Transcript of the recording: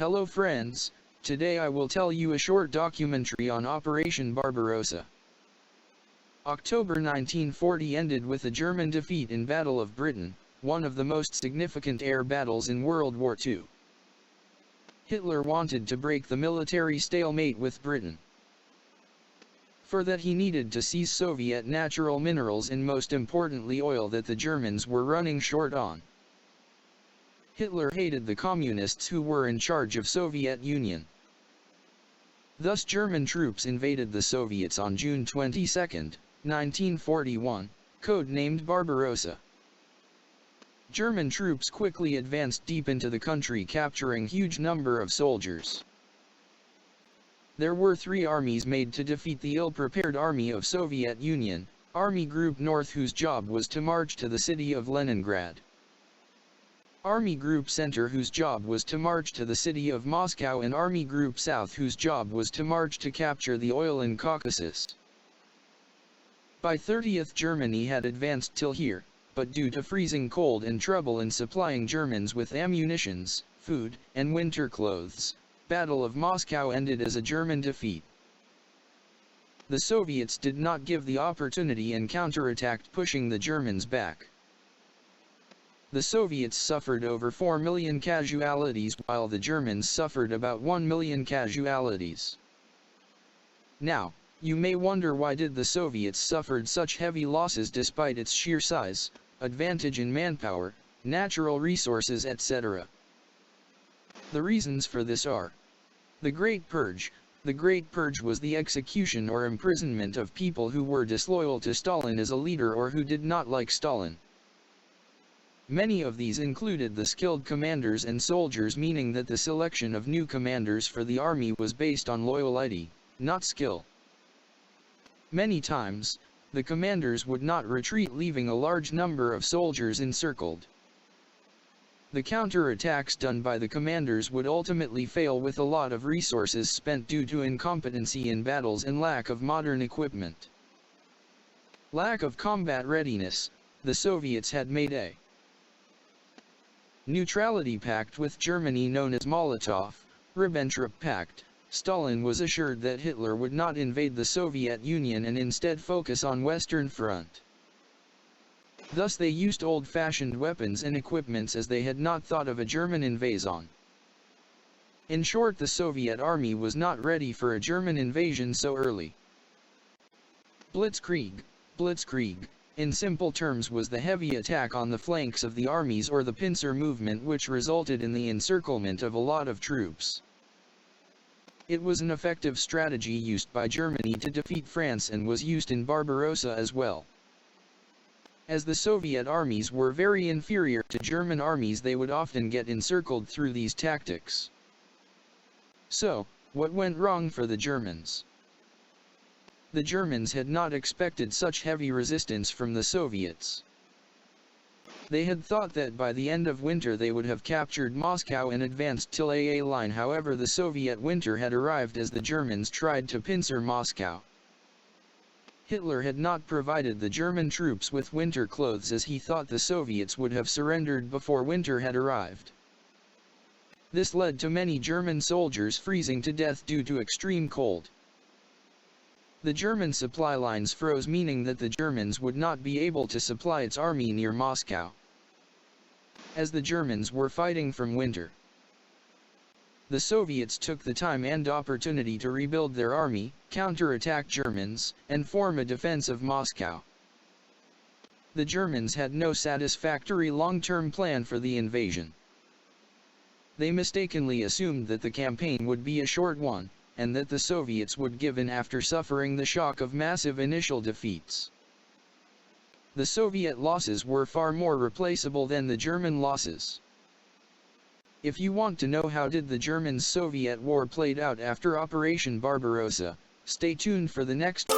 Hello friends, today I will tell you a short documentary on Operation Barbarossa. October 1940 ended with a German defeat in Battle of Britain, one of the most significant air battles in World War II. Hitler wanted to break the military stalemate with Britain. For that he needed to seize Soviet natural minerals and most importantly oil that the Germans were running short on. Hitler hated the communists who were in charge of Soviet Union. Thus German troops invaded the Soviets on June 22, 1941, code-named Barbarossa. German troops quickly advanced deep into the country, capturing huge number of soldiers. There were three armies made to defeat the ill-prepared Army of Soviet Union, Army Group North, whose job was to march to the city of Leningrad. Army Group Center, whose job was to march to the city of Moscow, and Army Group South, whose job was to march to capture the oil in Caucasus. By 30th Germany had advanced till here, but due to freezing cold and trouble in supplying Germans with ammunitions, food, and winter clothes, Battle of Moscow ended as a German defeat. The Soviets did not give the opportunity and counterattacked, pushing the Germans back. The Soviets suffered over 4 million casualties while the Germans suffered about 1 million casualties. Now, you may wonder, why did the Soviets suffered such heavy losses despite its sheer size, advantage in manpower, natural resources, etc. The reasons for this are: the Great Purge. The Great Purge was the execution or imprisonment of people who were disloyal to Stalin as a leader or who did not like Stalin. Many of these included the skilled commanders and soldiers, meaning that the selection of new commanders for the army was based on loyalty, not skill. Many times, the commanders would not retreat, leaving a large number of soldiers encircled. The counterattacks done by the commanders would ultimately fail, with a lot of resources spent due to incompetency in battles and lack of modern equipment. Lack of combat readiness. The Soviets had made a neutrality pact with Germany known as Molotov-Ribbentrop Pact. Stalin was assured that Hitler would not invade the Soviet Union and instead focus on Western Front. Thus they used old-fashioned weapons and equipments, as they had not thought of a German invasion. In short, the Soviet army was not ready for a German invasion so early. Blitzkrieg. Blitzkrieg, in simple terms, was the heavy attack on the flanks of the armies, or the pincer movement, which resulted in the encirclement of a lot of troops. It was an effective strategy used by Germany to defeat France and was used in Barbarossa as well. As the Soviet armies were very inferior to German armies, they would often get encircled through these tactics. So, what went wrong for the Germans? The Germans had not expected such heavy resistance from the Soviets. They had thought that by the end of winter they would have captured Moscow and advanced till AA line. However, the Soviet winter had arrived as the Germans tried to pincer Moscow. Hitler had not provided the German troops with winter clothes, as he thought the Soviets would have surrendered before winter had arrived. This led to many German soldiers freezing to death due to extreme cold. The German supply lines froze, meaning that the Germans would not be able to supply its army near Moscow, as the Germans were fighting from winter. The Soviets took the time and opportunity to rebuild their army, counterattack Germans, and form a defense of Moscow. The Germans had no satisfactory long-term plan for the invasion. They mistakenly assumed that the campaign would be a short one, and that the Soviets would give in after suffering the shock of massive initial defeats. The Soviet losses were far more replaceable than the German losses. If you want to know how did the German-Soviet war played out after Operation Barbarossa, stay tuned for the next